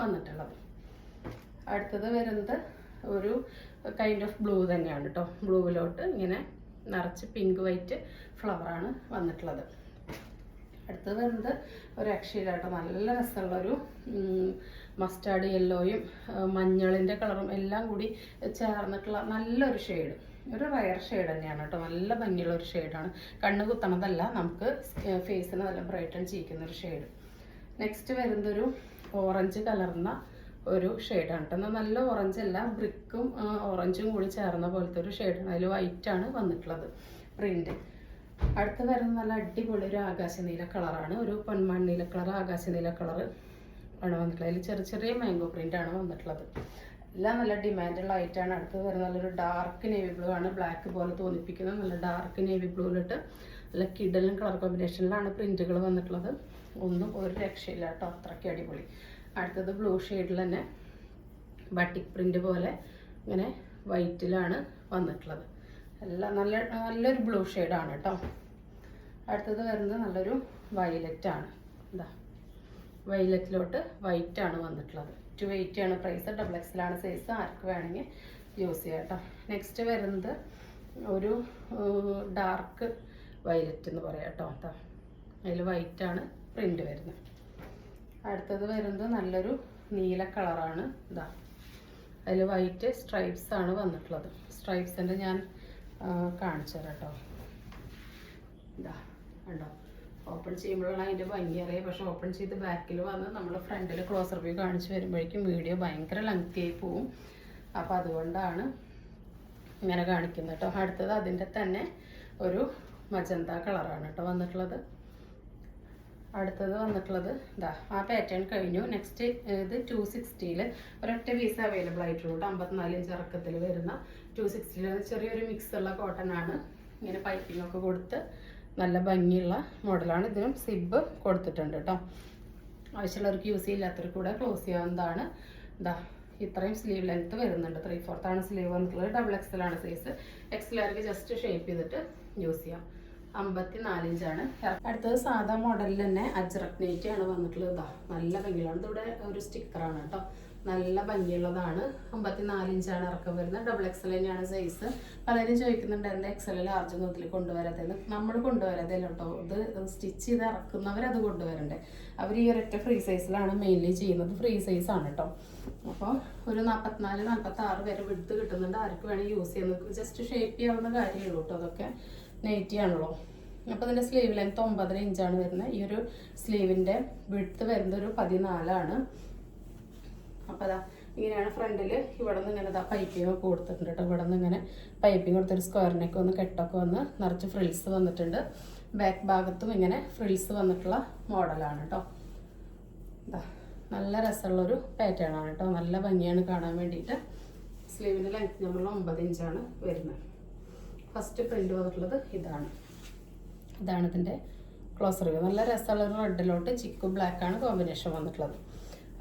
വന്നിട്ടുള്ളത്. അടുത്തത് വരുന്നത് ഒരു കൈൻഡ് ഓഫ് ബ്ലൂ തന്നെയാണ് കേട്ടോ. ബ്ലൂവിലോട്ട് ഇങ്ങനെ നിറച്ച് പിങ്ക് വൈറ്റ് ഫ്ലവറാണ് വന്നിട്ടുള്ളത്. അടുത്തത് വരുന്നത് ഒരു രക്ഷയിലാട്ടോ. നല്ല രസമുള്ളൊരു മസ്റ്റാർഡ് യെല്ലോയും മഞ്ഞളിൻ്റെ കളറും എല്ലാം കൂടി ചേർന്നിട്ടുള്ള നല്ലൊരു ഷെയ്ഡ്. ഒരു റയർ ഷെയ്ഡ് തന്നെയാണ് കേട്ടോ. നല്ല ഭംഗിയുള്ള ഒരു ഷെയ്ഡാണ്. കണ്ണ് കുത്തണതല്ല, നമുക്ക് ഫേസിന് നല്ല ബ്രൈറ്റൺ ചെയ്യിക്കുന്ന ഒരു ഷെയ്ഡ്. നെക്സ്റ്റ് വരുന്നതൊരു ഓറഞ്ച് കലർന്ന ഒരു ഷെയ്ഡാണ് കേട്ടോ. എന്നാൽ നല്ല ഓറഞ്ച് അല്ല, ബ്രിക്കും ഓറഞ്ചും കൂടി ചേർന്ന പോലത്തെ ഒരു ഷെയ്ഡാണ്. അതിൽ വൈറ്റാണ് വന്നിട്ടുള്ളത് പ്രിന്റ്. അടുത്ത് വരുന്ന നല്ല അടിപൊളി ഒരു ആകാശനീല കളറാണ്. ഒരു പൊന്മണ്ണീല കളർ, ആകാശനീല കളർ ആണ് വന്നിട്ടുള്ളത്. അതിൽ ചെറിയ ചെറിയ മാംഗോ പ്രിൻ്റാണ് വന്നിട്ടുള്ളത്. എല്ലാം നല്ല ഡിമാൻഡുള്ള ഐറ്റാണ്. അടുത്തത് വരുന്ന നല്ലൊരു ഡാർക്ക് നേവി ബ്ലൂ ആണ്. ബ്ലാക്ക് പോലെ തോന്നിപ്പിക്കുന്ന നല്ല ഡാർക്ക് നേവി ബ്ലൂവിലിട്ട് നല്ല കിഡലും കളർ കോമ്പിനേഷനിലാണ് പ്രിന്റുകൾ വന്നിട്ടുള്ളത്. ഒന്നും ഒരു രക്ഷയില്ല കേട്ടോ, അത്രയ്ക്ക് അടിപൊളി. അടുത്തത് ബ്ലൂ ഷെയ്ഡിൽ തന്നെ ബട്ടിക് പ്രിന്റ് പോലെ ഇങ്ങനെ വൈറ്റിലാണ് വന്നിട്ടുള്ളത്. എല്ലാം നല്ലൊരു ബ്ലൂ ഷെയ്ഡാണ് കേട്ടോ. അടുത്തത് വരുന്നത് നല്ലൊരു വയലറ്റാണ്. എന്താ വയലറ്റിലോട്ട് വൈറ്റാണ് വന്നിട്ടുള്ളത്. 280 ആണ് പ്രൈസ്. XXL ആണ് സൈസ്. ആർക്ക് വേണമെങ്കിൽ യൂസ് ചെയ്യാം കേട്ടോ. നെക്സ്റ്റ് വരുന്നത് ഒരു ഡാർക്ക് വയലറ്റ് എന്ന് പറയാം കേട്ടോ. അതാ അതിൽ വൈറ്റാണ് പ്രിന്റ് വരുന്നത്. അടുത്തത് വരുന്നത് നല്ലൊരു നീല കളറാണ്. ഇതാ അതിൽ വൈറ്റ് സ്ട്രൈപ്സ് ആണ് വന്നിട്ടുള്ളത്. സ്ട്രൈപ്സിൻ്റെ ഞാൻ കാണിച്ചു തരാം കേട്ടോ. ഇതാ കണ്ടോ, ഓപ്പൺ ചെയ്യുമ്പോഴാണ് അതിൻ്റെ ഭംഗി അറിയാം. പക്ഷെ ഓപ്പൺ ചെയ്ത് ബാക്കിൽ വന്ന് നമ്മൾ ഫ്രണ്ടിൽ ക്ലോസർ വ്യൂ കാണിച്ച് വരുമ്പോഴേക്കും വീഡിയോ ഭയങ്കര ലെങ്തി ആയി പോവും. അപ്പോൾ അതുകൊണ്ടാണ് ഇങ്ങനെ കാണിക്കുന്നത് കേട്ടോ. അടുത്തത് അതിൻ്റെ തന്നെ ഒരു മജന്ത കളറാണ് കേട്ടോ വന്നിട്ടുള്ളത്. അടുത്തത് വന്നിട്ടുള്ളത് ഇതാ ആ പാറ്റേൺ കഴിഞ്ഞു. നെക്സ്റ്റ് ഇത് 260 ഒരൊറ്റ പീസ് അവൈലബിൾ ആയിട്ടുള്ളൂ കേട്ടോ. 54 ഇഞ്ച് ഇറക്കത്തിൽ വരുന്ന 260 ചെറിയൊരു മിക്സ് ഉള്ള കോട്ടൺ ആണ്. ഇങ്ങനെ പൈപ്പിംഗ് ഒക്കെ കൊടുത്ത് നല്ല ഭംഗിയുള്ള മോഡലാണ്. ഇതിനും സിബ് കൊടുത്തിട്ടുണ്ട് കേട്ടോ. ആവശ്യമുള്ളവർക്ക് യൂസ് ചെയ്യില്ലാത്തവർക്ക് കൂടെ ക്ലോസ് ചെയ്യാവുന്നതാണ്. ഇതാ ഇത്രയും സ്ലീവ് ലെങ്ത്ത് വരുന്നുണ്ട്. 3/4 സ്ലീവ് വന്നിട്ടുള്ളത്. XXL ആണ് സൈസ്. XLർക്ക് ജസ്റ്റ് ഷേപ്പ് ചെയ്തിട്ട് യൂസ് ചെയ്യാം. 54 ഇഞ്ചാണ്. അടുത്തത് സാധാ മോഡലിൽ തന്നെ അജ്രക് നെയ്റ്റി ആണ് വന്നിട്ടുള്ളത്. ഇതാ നല്ല ഭംഗിയുള്ളതാണ്. ഇതിവിടെ ഒരു സ്റ്റിക്കറാണ് കേട്ടോ. നല്ല ഭംഗിയുള്ളതാണ്. 54 ഇഞ്ചാണ് ഇറക്കം വരുന്നത്. XXL തന്നെയാണ് സൈസ്. പലരും ചോദിക്കുന്നുണ്ട് എന്താ XL ലാർജ് ഒന്നും കൊണ്ടുവരാത്തതെന്ന്. നമ്മൾ കൊണ്ടുവരാതല്ല കേട്ടോ. ഇത് സ്റ്റിച്ച് ചെയ്ത് ഇറക്കുന്നവരത് കൊണ്ടുവരണ്ടേ. അവർ ഈ ഒരൊറ്റ ഫ്രീ സൈസിലാണ് മെയിൻലി ചെയ്യുന്നത്. ഫ്രീ സൈസാണ് കേട്ടോ. അപ്പോൾ ഒരു 44-46 വരെ വിടുത്ത് കിട്ടുന്നുണ്ട്. ആർക്ക് വേണമെങ്കിൽ യൂസ് ചെയ്യുന്നത്. ജസ്റ്റ് ഷേപ്പ് ചെയ്യാവുന്ന കാര്യമുള്ളൂ കേട്ടോ. അതൊക്കെ നെയ്റ്റി ആണല്ലോ. അപ്പോൾ ഇതിൻ്റെ സ്ലീവ് ലെങ്ത്ത് 9.5 ഇഞ്ചാണ് വരുന്നത്. ഈ ഒരു സ്ലീവിൻ്റെ വിടുത്ത് വരുന്നത് ഒരു 14 അപ്പോൾ അതാ ഇങ്ങനെയാണ് ഫ്രണ്ടിൽ. ഇവിടെ നിന്ന് ഇങ്ങനെ ഇതാ പൈപ്പിംഗ് ഒക്കെ കൊടുത്തിട്ടുണ്ട് കേട്ടോ. ഇവിടെ നിന്ന് ഇങ്ങനെ പൈപ്പിംഗ് കൊടുത്തൊരു സ്ക്വയറിനൊക്കെ വന്ന് കെട്ടൊക്കെ വന്ന് നിറച്ച് ഫ്രിൽസ് വന്നിട്ടുണ്ട്. ബാക്ക് ഭാഗത്തും ഇങ്ങനെ ഫ്രിൽസ് വന്നിട്ടുള്ള മോഡലാണ് കേട്ടോ. ഇതാ നല്ല രസമുള്ളൊരു പാറ്റേൺ ആണ് കേട്ടോ. നല്ല ഭംഗിയാണ് കാണാൻ വേണ്ടിയിട്ട്. സ്ലീവിൻ്റെ ലെങ്ത്ത് നമ്മൾ 9 ഇഞ്ചാണ് വരുന്നത്. ഫസ്റ്റ് പ്രിന്റ് വന്നിട്ടുള്ളത് ഇതാണ് ഇതിൻ്റെ ക്ലോസ് റിവ്യൂ. നല്ല രസമുള്ളൊരു റെഡിലോട്ട് ചിക്കു ബ്ലാക്കാണ് കോമ്പിനേഷൻ വന്നിട്ടുള്ളത്.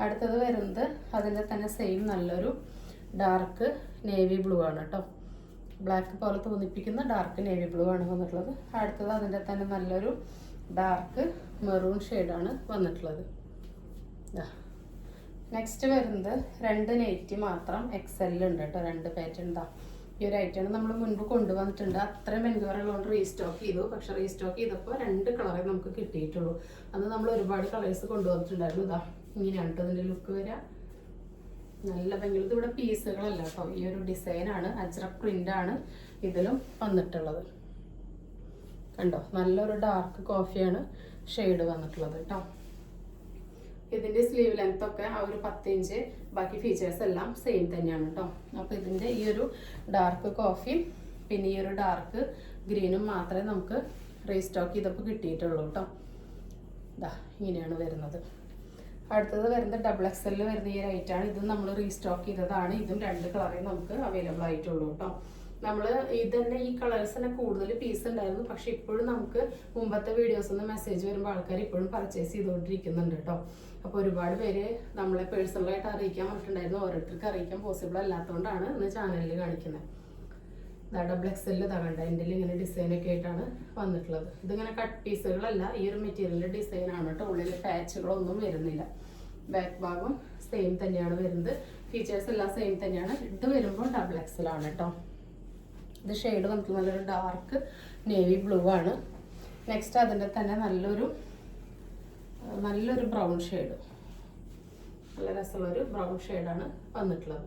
അടുത്തത് വരുന്നത് അതിൻ്റെ തന്നെ സെയിം നല്ലൊരു ഡാർക്ക് നേവി ബ്ലൂ ആണ് കേട്ടോ. ബ്ലാക്ക് പോലെ തോന്നിപ്പിക്കുന്ന ഡാർക്ക് നേവി ബ്ലൂ ആണ് വന്നിട്ടുള്ളത്. അടുത്തത് അതിൻ്റെ തന്നെ നല്ലൊരു ഡാർക്ക് മെറൂൺ ഷെയ്ഡാണ് വന്നിട്ടുള്ളത്. നെക്സ്റ്റ് വരുന്നത് 2 നെയ്റ്റി മാത്രം XL ഉണ്ട് കേട്ടോ. 2 പാറ്റേൺ ഇതാ ഈ ഒരു ഐറ്റം നമ്മൾ മുൻപ് കൊണ്ടുവന്നിട്ടുണ്ട്. അത്രയും എൻക്വയറികളുകൊണ്ട് റീസ്റ്റോക്ക് ചെയ്തു. പക്ഷെ റീസ്റ്റോക്ക് ചെയ്തപ്പോൾ 2 കളറേ നമുക്ക് കിട്ടിയിട്ടുള്ളൂ. അന്ന് നമ്മൾ ഒരുപാട് കളേഴ്സ് കൊണ്ടുവന്നിട്ടുണ്ടായിരുന്നു. ഇതാ ഇങ്ങനെയാണ് കേട്ടോ ഇതിൻ്റെ ലുക്ക് വരിക. നല്ല ഭംഗിയുള്ള ഇതിവിടെ പീസുകളല്ല കേട്ടോ. ഈ ഒരു ഡിസൈനാണ്. അജ്രക് പ്രിൻ്റാണ് ഇതിലും വന്നിട്ടുള്ളത്. കണ്ടോ നല്ലൊരു ഡാർക്ക് കോഫിയാണ് ഷെയ്ഡ് വന്നിട്ടുള്ളത് കേട്ടോ. ഇതിൻ്റെ സ്ലീവ് ലെങ്ത് ഒക്കെ ആ ഒരു 10 ഇഞ്ച്. ബാക്കി ഫീച്ചേഴ്സ് എല്ലാം സെയിം തന്നെയാണ് കേട്ടോ. അപ്പോൾ ഇതിൻ്റെ ഈ ഒരു ഡാർക്ക് കോഫിയും പിന്നെ ഈ ഒരു ഡാർക്ക് ഗ്രീനും മാത്രമേ നമുക്ക് റീസ്റ്റോക്ക് ചെയ്തപ്പോൾ കിട്ടിയിട്ടുള്ളൂ കേട്ടോ. ഇതാ ഇങ്ങനെയാണ് വരുന്നത്. അടുത്തത് വരുന്നത് XXL വരുന്ന ഈ ഒരു ഐറ്റാണ്. ഇത് നമ്മൾ റീസ്റ്റോക്ക് ചെയ്തതാണ്. ഇതും 2 കളറേ നമുക്ക് അവൈലബിൾ ആയിട്ടുള്ളൂ കേട്ടോ. നമ്മൾ ഇതന്നെ ഈ കളേഴ്സ് തന്നെ കൂടുതൽ പീസ് ഉണ്ടായിരുന്നു. പക്ഷെ ഇപ്പോഴും നമുക്ക് മുമ്പത്തെ വീഡിയോസ് നിന്ന് മെസ്സേജ് വരുമ്പോൾ ആൾക്കാർ ഇപ്പോഴും പർച്ചേസ് ചെയ്തുകൊണ്ടിരിക്കുന്നുണ്ട് കേട്ടോ. അപ്പോൾ ഒരുപാട് പേര് നമ്മളെ പേഴ്സണലായിട്ട് അറിയിക്കാൻ പറഞ്ഞിട്ടുണ്ടായിരുന്നു. ഓരോരുത്തർക്ക് അറിയിക്കാൻ പോസിബിൾ അല്ലാത്തതുകൊണ്ടാണ് ഇന്ന് ചാനലിൽ കാണിക്കുന്നത്. XXL തകണ്ട എൻ്റെ ഇങ്ങനെ ഡിസൈനൊക്കെ ആയിട്ടാണ് വന്നിട്ടുള്ളത്. ഇതിങ്ങനെ കട്ട് പീസുകളല്ല. ഈ ഒരു മെറ്റീരിയലിൻ്റെ ഡിസൈനാണ് കേട്ടോ. ഉള്ളിൽ പാച്ചുകളൊന്നും വരുന്നില്ല. ബാക്ക് ഭാഗം സെയിം തന്നെയാണ് വരുന്നത്. ഫീച്ചേഴ്സ് എല്ലാം സെയിം തന്നെയാണ്. ഇത് വരുമ്പോൾ XXL ആണ് കേട്ടോ. ഇത് ഷെയ്ഡ് നമുക്ക് നല്ലൊരു ഡാർക്ക് നേവി ബ്ലൂ ആണ്. നെക്സ്റ്റ് അതിൻ്റെ തന്നെ നല്ലൊരു ബ്രൗൺ ഷെയ്ഡ്. നല്ല രസമുള്ളൊരു ബ്രൗൺ ഷെയ്ഡാണ് വന്നിട്ടുള്ളത്.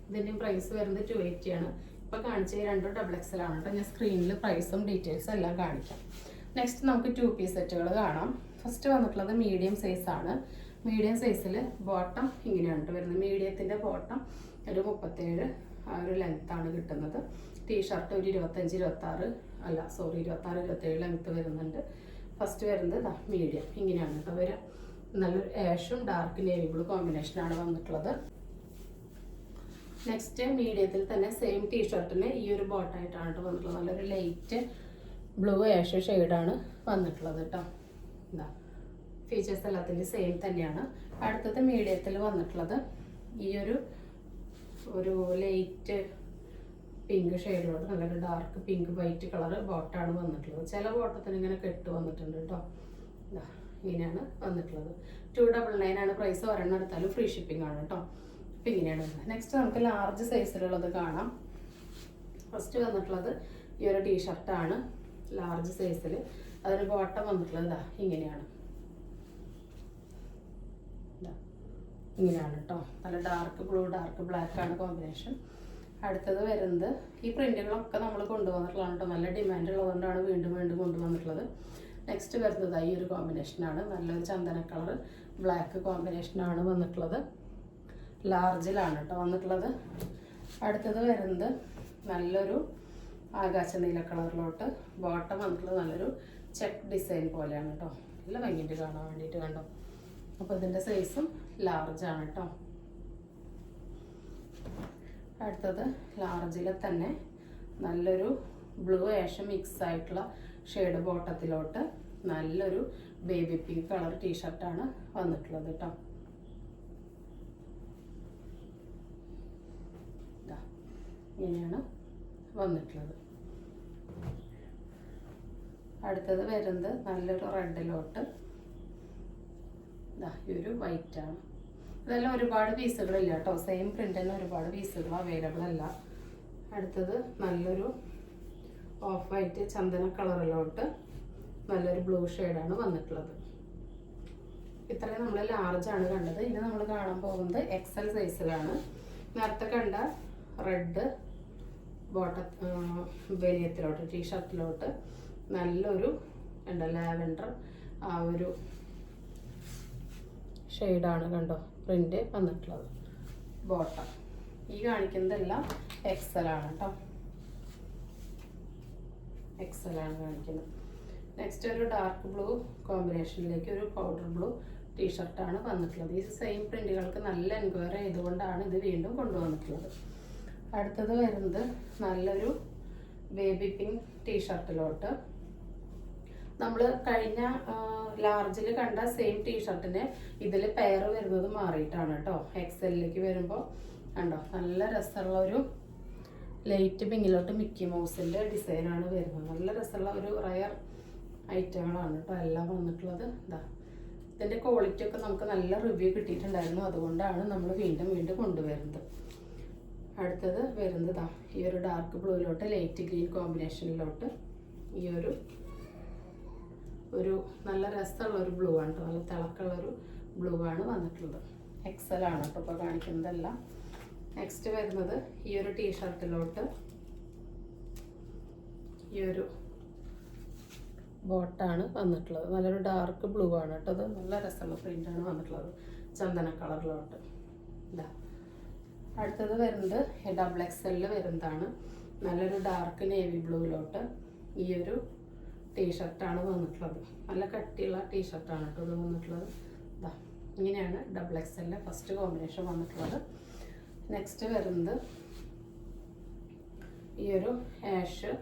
ഇതിൻ്റെ പ്രൈസ് വരുന്നത് 280 ആണ്. ഇപ്പോൾ കാണിച്ച 2 XXL ആണ് കേട്ടോ. ഞാൻ സ്ക്രീനിൽ പ്രൈസും ഡീറ്റെയിൽസും എല്ലാം കാണിക്കാം. നെക്സ്റ്റ് നമുക്ക് 2 പീസ് സെറ്റുകൾ കാണാം. ഫസ്റ്റ് വന്നിട്ടുള്ളത് മീഡിയം സൈസാണ്. മീഡിയം സൈസിൽ ബോട്ടം ഇങ്ങനെയാണ് കേട്ടോ വരുന്നത്. മീഡിയത്തിൻ്റെ ബോട്ടം ഒരു 37 ആ ഒരു ലെങ്ത്താണ് കിട്ടുന്നത്. ടീഷർട്ട് ഒരു 26-27 ലെങ്ത്ത് വരുന്നുണ്ട്. ഫസ്റ്റ് വരുന്നത് മീഡിയം ഇങ്ങനെയാണ് കേട്ടോ വരിക. നല്ലൊരു ആഷും ഡാർക്ക് നേവി ബ്ലൂ കോമ്പിനേഷനാണ് വന്നിട്ടുള്ളത്. നെക്സ്റ്റ് മീഡിയത്തിൽ തന്നെ സെയിം ടീഷർട്ടിന് ഈ ഒരു ബോട്ടായിട്ടാണ് കേട്ടോ വന്നിട്ടുള്ളത്. നല്ലൊരു ലൈറ്റ് ബ്ലൂ ആഷ് ഷെയ്ഡാണ് വന്നിട്ടുള്ളത് കേട്ടോ. എന്താ ഫീച്ചേഴ്സ് എല്ലാത്തിൻ്റെ സെയിം തന്നെയാണ്. അടുത്തത് മീഡിയത്തിൽ വന്നിട്ടുള്ളത് ഈ ഒരു ലൈറ്റ് പിങ്ക് ഷെയ്ഡിലോട്ട് നല്ലൊരു ഡാർക്ക് പിങ്ക് വൈറ്റ് കളർ ബോട്ടാണ് വന്നിട്ടുള്ളത്. ചില ബോട്ടത്തിന് ഇങ്ങനെ കെട്ട് വന്നിട്ടുണ്ട് കേട്ടോ. ഇങ്ങനെയാണ് വന്നിട്ടുള്ളത്. 299 ആണ് പ്രൈസ്. ഒരെണ്ണം എടുത്താലും ഫ്രീ ഷിപ്പിംഗ് ആണ് കേട്ടോ. അപ്പം ഇങ്ങനെയാണ് വരുന്നത്. നെക്സ്റ്റ് നമുക്ക് ലാർജ് സൈസിലുള്ളത് കാണാം. ഫസ്റ്റ് വന്നിട്ടുള്ളത് ഈ ഒരു ടീഷർട്ടാണ് ലാർജ് സൈസിൽ. അതിന് ബോട്ടം വന്നിട്ടുള്ളത് ഇങ്ങനെയാണ്. ഇങ്ങനെയാണ് കേട്ടോ. നല്ല ഡാർക്ക് ബ്ലൂ ഡാർക്ക് ബ്ലാക്ക് ആണ് കോമ്പിനേഷൻ. അടുത്തത് വരുന്നത് ഈ പ്രിന്റുകളൊക്കെ നമ്മൾ കൊണ്ടുവന്നിട്ടുള്ളതാണ് കേട്ടോ. നല്ല ഡിമാൻഡ് ഉള്ളതുകൊണ്ടാണ് വീണ്ടും കൊണ്ടുവന്നിട്ടുള്ളത്. നെക്സ്റ്റ് വരുന്നത് ഈ ഒരു കോമ്പിനേഷനാണ്. നല്ലൊരു ചന്ദന കളർ ബ്ലാക്ക് കോമ്പിനേഷനാണ് വന്നിട്ടുള്ളത്. ലാർജിലാണ് കേട്ടോ വന്നിട്ടുള്ളത്. അടുത്തത് വരുന്നത് നല്ലൊരു ആകാശ നീല കളറിലോട്ട് ബോട്ടം വന്നിട്ടുള്ളത് നല്ലൊരു ചെക്ക് ഡിസൈൻ പോലെയാണ് കേട്ടോ. നല്ല ഭംഗിയിട്ട് കാണാൻ വേണ്ടിയിട്ട് കണ്ടോ. അപ്പോൾ ഇതിൻ്റെ സൈസും ലാർജാണ് കേട്ടോ. അടുത്തത് ലാർജിലെ തന്നെ നല്ലൊരു ബ്ലൂ ആഷ് മിക്സ് ആയിട്ടുള്ള ഷെയ്ഡ് ബോട്ടത്തിലോട്ട് നല്ലൊരു ബേബി പിങ്ക് കളർ ടീഷർട്ടാണ് വന്നിട്ടുള്ളത് കേട്ടോ. ഇങ്ങനെയാണ് വന്നിട്ടുള്ളത്. അടുത്തത് വരുന്നത് നല്ലൊരു റെഡിലോട്ട് ഈ ഒരു വൈറ്റാണ്. ഇതെല്ലാം ഒരുപാട് പീസുകളില്ല കേട്ടോ. സെയിം പ്രിന്റ് തന്നെ ഒരുപാട് പീസുകൾ അവൈലബിൾ അല്ല. അടുത്തത് നല്ലൊരു ഓഫ് വൈറ്റ് ചന്ദന കളറിലോട്ട് നല്ലൊരു ബ്ലൂ ഷെയ്ഡാണ് വന്നിട്ടുള്ളത്. ഇത്രയും നമ്മൾ ലാർജാണ് കണ്ടത്. ഇനി നമ്മൾ കാണാൻ പോകുന്നത് എക്സൽ സൈസിലാണ്. നേരത്തെ കണ്ട റെഡ് ബനിയത്തിലോട്ട് ടീഷർട്ടിലോട്ട് നല്ലൊരു ലാവൻഡർ ആ ഒരു ഷെയ്ഡാണ് കണ്ടോ പ്രിന്റ് വന്നിട്ടുള്ളത്. ബോട്ടം ഈ കാണിക്കുന്നതെല്ലാം എക്സലാണ് കേട്ടോ. എക്സലാണ് കാണിക്കുന്നത്. നെക്സ്റ്റ് ഒരു ഡാർക്ക് ബ്ലൂ കോമ്പിനേഷനിലേക്ക് ഒരു പൗഡർ ബ്ലൂ ടീഷർട്ടാണ് വന്നിട്ടുള്ളത്. ഈ സെയിം പ്രിന്റുകൾക്ക് നല്ല എൻക്വയറി ചെയ്തുകൊണ്ടാണ് ഇത് വീണ്ടും കൊണ്ടുവന്നിട്ടുള്ളത്. അടുത്തത് വരുന്നത് നല്ലൊരു ബേബി പിങ്ക് ടീഷർട്ടിലോട്ട് നമ്മൾ കഴിഞ്ഞ ലാർജിൽ കണ്ട സെയിം ടീഷർട്ടിന് ഇതിൽ പെയർ വരുന്നത് മാറിയിട്ടാണ് കേട്ടോ. എക്സലിലേക്ക് വരുമ്പോൾ കണ്ടോ നല്ല രസമുള്ള ഒരു ലൈറ്റ് പിങ്കിലോട്ട് മിക്കി മൗസിൻ്റെ ഡിസൈനാണ് വരുന്നത്. നല്ല രസമുള്ള ഒരു റയർ ഐറ്റങ്ങളാണ് കേട്ടോ എല്ലാം വന്നിട്ടുള്ളത്. ഇതിൻ്റെ ക്വാളിറ്റി ഒക്കെ നമുക്ക് നല്ല റിവ്യൂ കിട്ടിയിട്ടുണ്ടായിരുന്നു. അതുകൊണ്ടാണ് നമ്മൾ വീണ്ടും വീണ്ടും കൊണ്ടുവരുന്നത്. അടുത്തത് വരുന്നത് ഈ ഒരു ഡാർക്ക് ബ്ലൂയിലോട്ട് ലൈറ്റ് ഗ്രീൻ കോമ്പിനേഷനിലോട്ട് ഈ ഒരു നല്ല രസമുള്ള ഒരു ബ്ലൂ ആണ് കേട്ടോ. നല്ല തിളക്കുള്ളൊരു ബ്ലൂ ആണ് വന്നിട്ടുള്ളത്. എക്സൽ ആണ് കേട്ടോ ഇപ്പോൾ കാണിക്കുന്നതെല്ലാം. നെക്സ്റ്റ് വരുന്നത് ഈ ഒരു ടീഷർട്ടിലോട്ട് ഈ ഒരു ബോട്ടാണ് വന്നിട്ടുള്ളത്. നല്ലൊരു ഡാർക്ക് ബ്ലൂ ആണ് കേട്ടോ. അത് നല്ല രസമുള്ള പ്രിൻ്റാണ് വന്നിട്ടുള്ളത് ചന്ദന കളറിലോട്ട്. അടുത്തത് വരുന്നത് ഡബിൾ എക്സലിൽ വരുന്നതാണ്. നല്ലൊരു ഡാർക്ക് നേവി ബ്ലൂയിലോട്ട് ഈ ഒരു ടീഷർട്ടാണ് വന്നിട്ടുള്ളത്. നല്ല കട്ടിയുള്ള ടീഷർട്ടാണ് കേട്ടോ ഇത് വന്നിട്ടുള്ളത്. ഇങ്ങനെയാണ് ഡബിൾ എക്സലിൻ്റെ ഫസ്റ്റ് കോമ്പിനേഷൻ വന്നിട്ടുള്ളത്. നെക്സ്റ്റ് വരുന്നത് ഈ ഒരു ആഷ്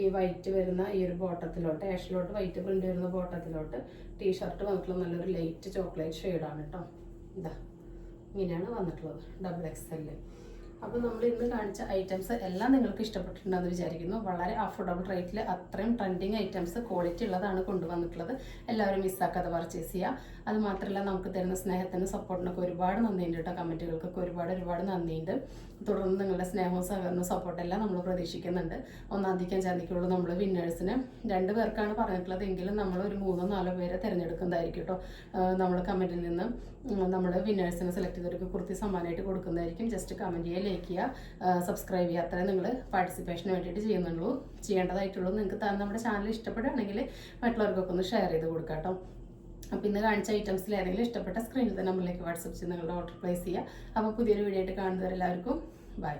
ഈ വൈറ്റ് വരുന്ന ഈ ഒരു ബോട്ടത്തിലോട്ട് ആഷിലോട്ട് വൈറ്റ് പ്രിന്റ് വരുന്ന ബോട്ടത്തിലോട്ട് ടീഷർട്ട് വന്നിട്ടുള്ള നല്ലൊരു ലൈറ്റ് ചോക്ലേറ്റ് ഷെയ്ഡാണ് കേട്ടോ. ഇങ്ങനെയാണ് വന്നിട്ടുള്ളത് ഡബിൾ എക്സെല്ലിൽ. അപ്പോൾ നമ്മൾ ഇന്ന് കാണിച്ച ഐറ്റംസ് എല്ലാം നിങ്ങൾക്ക് ഇഷ്ടപ്പെട്ടിട്ടുണ്ടെന്ന് വിചാരിക്കുന്നു. വളരെ അഫോർഡബിൾ റേറ്റിൽ അത്രയും ട്രെൻഡിങ് ഐറ്റംസ് ക്വാളിറ്റി ഉള്ളതാണ് കൊണ്ടുവന്നിട്ടുള്ളത്. എല്ലാവരും മിസ്സാക്കാതെ പർച്ചേസ് ചെയ്യുക. അത് മാത്രമല്ല നമുക്ക് തരുന്ന സ്നേഹത്തിനും സപ്പോർട്ടിനൊക്കെ ഒരുപാട് നന്ദിയുണ്ട് കേട്ടോ. കമൻറ്റുകൾക്കൊക്കെ ഒരുപാട് നന്ദിയുണ്ട്. തുടർന്ന് നിങ്ങളുടെ സ്നേഹവും സഹകരണവും സപ്പോർട്ടെല്ലാം നമ്മൾ പ്രതീക്ഷിക്കുന്നുണ്ട്. 1-ാം തീയതി 5-ാം തീയതിക്കുള്ള നമ്മൾ വിന്നേഴ്സിന് 2 പേർക്കാണ് പറഞ്ഞിട്ടുള്ളത്. എങ്കിലും നമ്മൾ ഒരു 3-4 പേരെ തിരഞ്ഞെടുക്കുന്നതായിരിക്കും കേട്ടോ. നമ്മൾ കമൻറ്റിൽ നിന്ന് നമ്മൾ വിന്നേഴ്സിനെ സെലക്ട് ചെയ്തവർക്ക് കുർത്തി സമ്മാനമായിട്ട് കൊടുക്കുന്നതായിരിക്കും. ജസ്റ്റ് കമൻറ്റ് ചെയ്യുക, ലൈക്ക് ചെയ്യുക, സബ്സ്ക്രൈബ് ചെയ്യുക. അത്രയും നിങ്ങൾ പാർട്ടിസിപ്പേഷന് വേണ്ടിയിട്ട് ചെയ്യേണ്ടതായിട്ടുള്ളൂ. നിങ്ങൾക്ക് നമ്മുടെ ചാനൽ ഇഷ്ടപ്പെടുകയാണെങ്കിൽ മറ്റുള്ളവർക്കൊക്കെ ഒന്ന് ഷെയർ ചെയ്ത് കൊടുക്കാം കേട്ടോ. അപ്പോൾ ഇന്ന് കാണിച്ച ഐറ്റംസിൽ ഏതെങ്കിലും ഇഷ്ടപ്പെട്ട സ്ക്രീനിൽ നമ്പറിലേക്ക് വാട്സപ്പ് ചെയ്ത് നിങ്ങളുടെ ഓർഡർ പ്ലേസ് ചെയ്യുക. അപ്പോൾ പുതിയൊരു വീഡിയോ ആയിട്ട് കാണുന്നവരെല്ലാവർക്കും ബൈ.